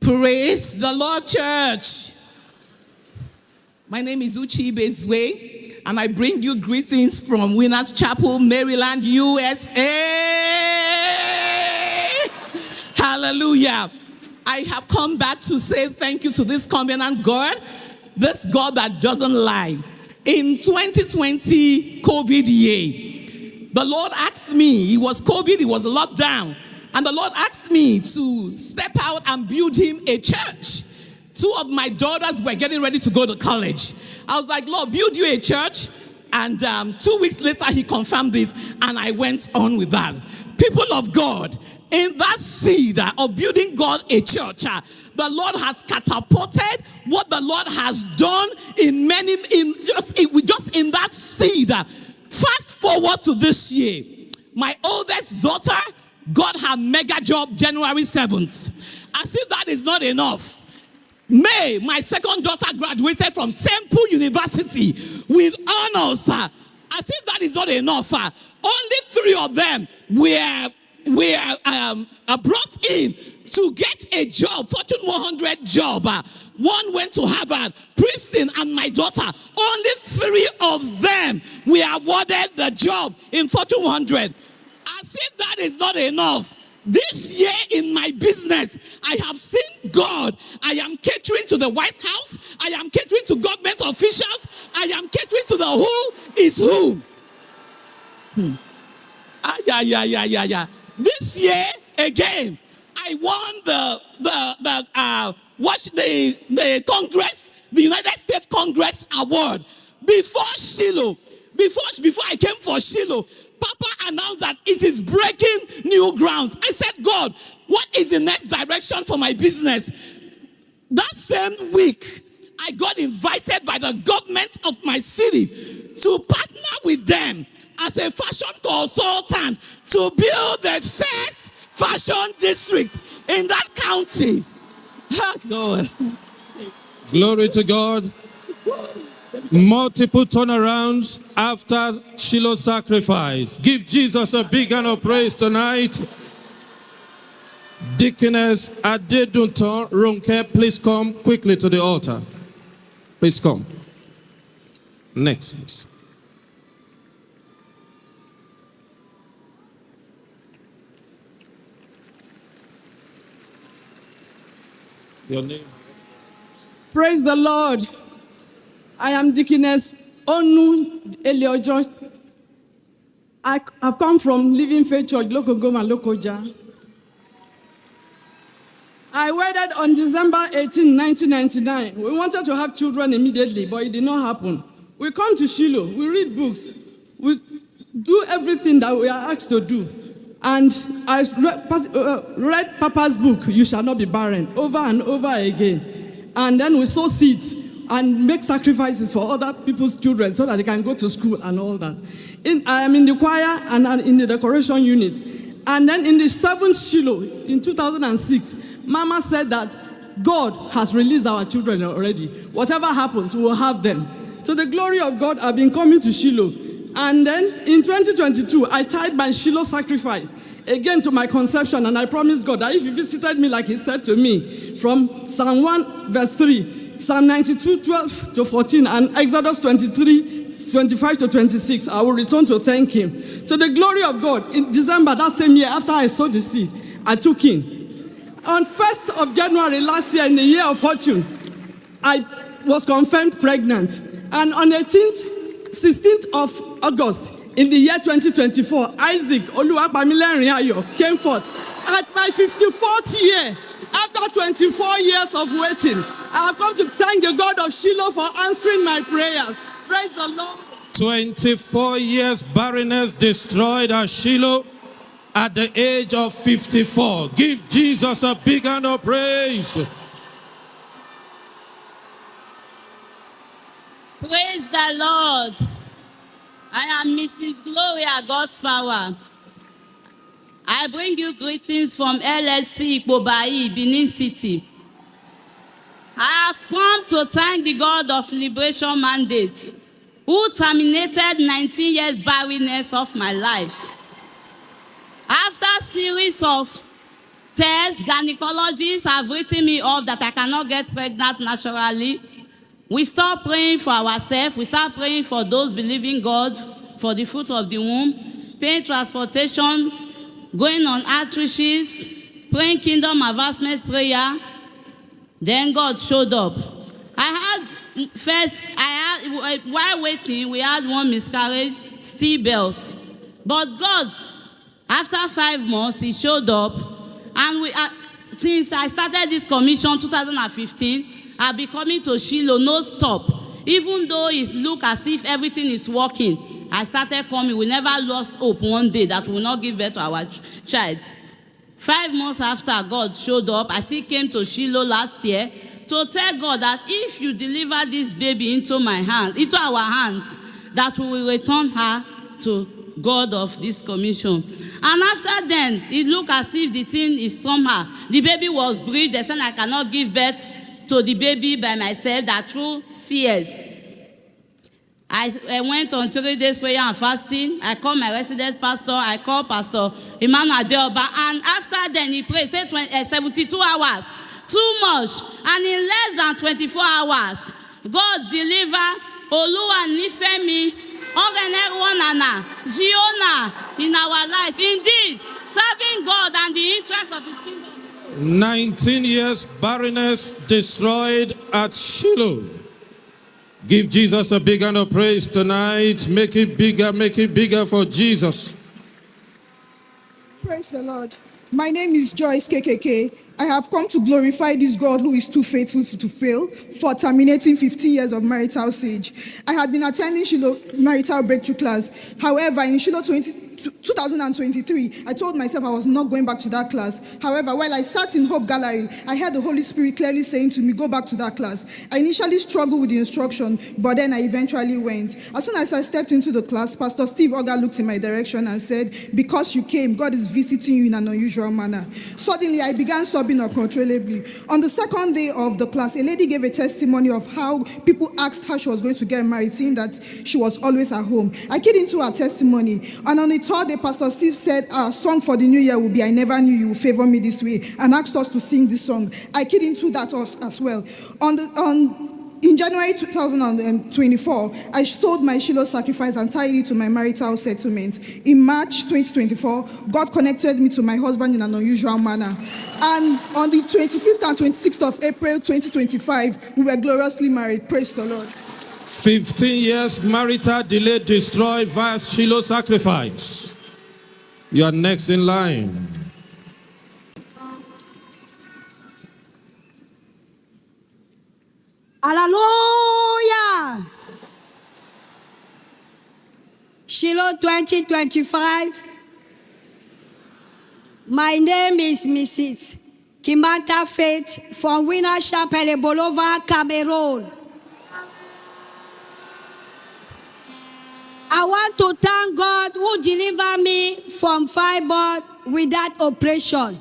Praise the Lord, church. My name is Uchi Bezwe, and I bring you greetings from Winners Chapel, Maryland, USA. Hallelujah. I have come back to say thank you to this covenant God, this God that doesn't lie. In 2020 COVID year, the Lord asked me, it was COVID, it was a lockdown, and the Lord asked me to step out and build him a church. 2 of my daughters were getting ready to go to college. I was like, Lord, build you a church. And 2 weeks later, he confirmed this, and I went on with that. People of God, in that seed of building God a church, the Lord has catapulted what the Lord has done in just in that seed. Fast forward to this year, my oldest daughter got her mega job January 7th. As if that is not enough. May, my second daughter graduated from Temple University with honors. As if that is not enough. Only 3 of them were brought in to get a job, Fortune 100 job. One went to Harvard, Princeton, and my daughter. Only 3 of them were awarded the job in Fortune 100. As if that is not enough. This year in my business, I have seen God. I am catering to the White House. I am catering to government officials. I am catering to the who is who. This year, again, I won the Congress, the United States Congress Award. Before Shiloh, before I came for Shiloh, Papa announced that it is breaking new grounds. I said, God, what is the next direction for my business? That same week, I got invited by the government of my city to partner with them as a fashion consultant to build the first fashion district in that county. God. Glory to God. Multiple turnarounds after Shiloh sacrifice. Give Jesus a big hand of praise tonight. Deaconess Adedunton Ronke, please come quickly to the altar. Please come. Next, please. Your name? Praise the Lord. I am Deaconess Onu Eliojo. I have come from Living Faith Church, Lokogoma, Lokoja. I wedded on December 18, 1999. We wanted to have children immediately, but it did not happen. We come to Shiloh, we read books, we do everything that we are asked to do. And I read Papa's book, You Shall Not Be Barren, over and over again. And then we sow seeds and make sacrifices for other people's children so that they can go to school and all that. I am in the choir and I'm in the decoration unit. And then in the 7th Shiloh in 2006, Mama said that God has released our children already. Whatever happens, we will have them. To the glory of God, I've been coming to Shiloh. And then in 2022, I tied my Shiloh sacrifice again to my conception. And I promised God that if He visited me like He said to me, from Psalm 1 verse 3, Psalm 92, 12 to 14, and Exodus 23, 25 to 26, I will return to thank Him. To the glory of God, in December that same year, after I sowed the seed, I took in. On 1st of January last year, in the year of fortune, I was confirmed pregnant. And on 16th of August, in the year 2024, Isaac Oluwapamilerin came forth. At my 54th year, after 24 years of waiting, I have come to thank the God of Shiloh for answering my prayers. Praise the Lord. 24 years barrenness destroyed at Shiloh at the age of 54. Give Jesus a big hand of praise. Praise the Lord. I am Mrs. Gloria God's Power. I bring you greetings from LSC Ikorodu, Benin City. I have come to thank the God of Liberation Mandate, who terminated 19 years barrenness of my life. After a series of tests, gynecologists have written me off that I cannot get pregnant naturally. We stop praying for ourselves. We start praying for those believing God for the fruit of the womb, paying transportation, going on outreaches, praying kingdom advancement prayer. Then God showed up. While waiting, we had one miscarriage, stillbirth. But God, after 5 months, He showed up. And since I started this commission 2015, I've been coming to Shiloh no stop. Even though it look as if everything is working, I started coming. We never lost hope one day that we will not give birth to our child. 5 months after God showed up, I still came to Shiloh last year to tell God that if you deliver this baby into my hands, into our hands, that we will return her to God of this commission. And after then, it looked as if the thing is somehow. The baby was breached. They said I cannot give birth to the baby by myself, that through CS. I went on 3 days prayer and fasting. I called my resident pastor. I called Pastor Emmanuel Adeoba. And after then, he prayed, said 72 hours. Too much. And in less than 24 hours, God delivered Oluwa Nifemi, Ogeneruanana, Giona in our life. Indeed, serving God and the interest of His kingdom. 19 years barrenness destroyed at Shiloh. Give Jesus a big hand of praise tonight. Make it bigger for Jesus. Praise the Lord. My name is Joyce KKK. I have come to glorify this God who is too faithful to fail for terminating 15 years of marital siege. I had been attending Shiloh marital breakthrough class. However, in Shiloh 2023, I told myself I was not going back to that class. However, while I sat in Hope Gallery, I heard the Holy Spirit clearly saying to me, go back to that class. I initially struggled with the instruction, but then I eventually went. As soon as I stepped into the class, Pastor Steve Oga looked in my direction and said, because you came, God is visiting you in an unusual manner. Suddenly, I began sobbing uncontrollably. On the second day of the class, a lady gave a testimony of how people asked how she was going to get married, seeing that she was always at home. I keyed into her testimony, and on the third day, Pastor Steve said our song for the new year will be I Never Knew You Would Favor Me This Way, and asked us to sing this song. I keyed into that as well. In January 2024, I sold my Shiloh sacrifice and tied it to my marital settlement. In March 2024, God connected me to my husband in an unusual manner. And on the 25th and 26th of April 2025, we were gloriously married. Praise the Lord. 15 years marital delay destroyed via Shiloh sacrifice. You are next in line. Hallelujah! Shiloh 2025. My name is Mrs. Kimanta Faith from Winner Chapel, Bolova, Cameroon. I want to thank God who delivered me from fibroids without operation.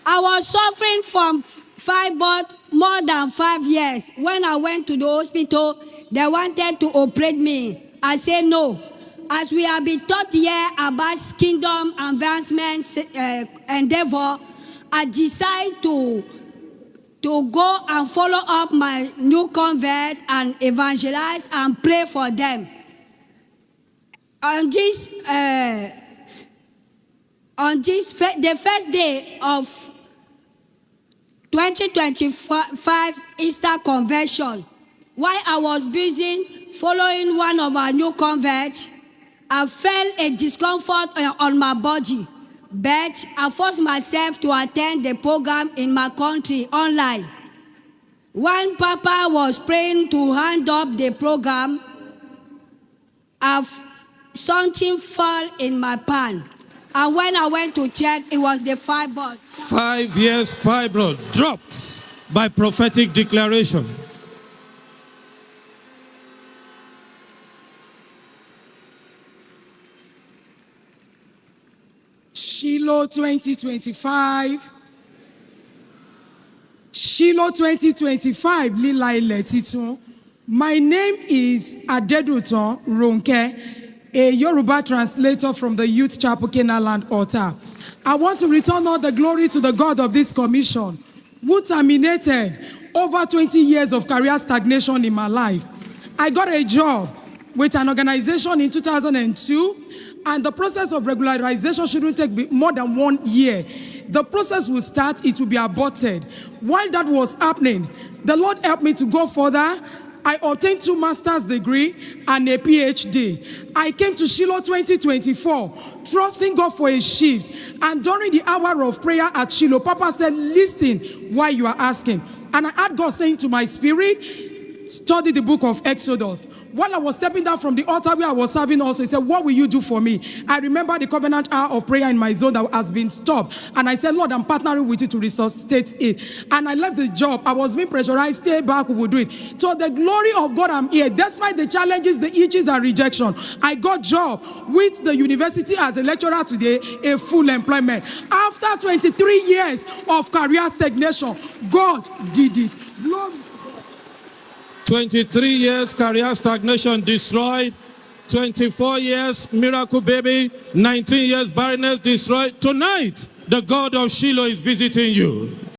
I was suffering from fibroids more than 5 years. When I went to the hospital, they wanted to operate me. I said no. As we have been taught here about kingdom advancement endeavor, I decided to go and follow up my new convert and evangelize and pray for them. On the first day of 2025 Easter conversion, while I was busy following one of my new converts, I felt a discomfort on my body, but I forced myself to attend the program in my country online. When Papa was praying to hand up the program, something fell in my pan. And when I went to check, it was the fibroid. 5 years fibroid dropped by prophetic declaration. Shiloh 2025. Shiloh 2025, Lílà Ilẹ̀ Titun. My name is Adedutan Ronke. a Yoruba translator from the Youth Chapel Canaan Land Altar. I want to return all the glory to the God of this commission, who terminated over 20 years of career stagnation in my life. I got a job with an organization in 2002, and the process of regularization shouldn't take more than 1 year. The process will start, it will be aborted. While that was happening, the Lord helped me to go further. I obtained 2 master's degree and a PhD. I came to Shiloh 2024, trusting God for a shift. And during the hour of prayer at Shiloh, Papa said, listen why you are asking. And I had God saying to my spirit, study the book of Exodus. While I was stepping down from the altar where I was serving also, he said, what will you do for me? I remember the covenant hour of prayer in my zone that has been stopped. And I said, Lord, I'm partnering with you to resuscitate it. And I left the job. I was being pressurized, stay back, we will do it. So the glory of God, I'm here. Despite the challenges, the itches and rejection, I got job with the university as a lecturer today, a full employment. After 23 years of career stagnation, God did it. Lord, 23 years career stagnation destroyed. 24 years miracle baby. 19 years barrenness destroyed. Tonight, the God of Shiloh is visiting you.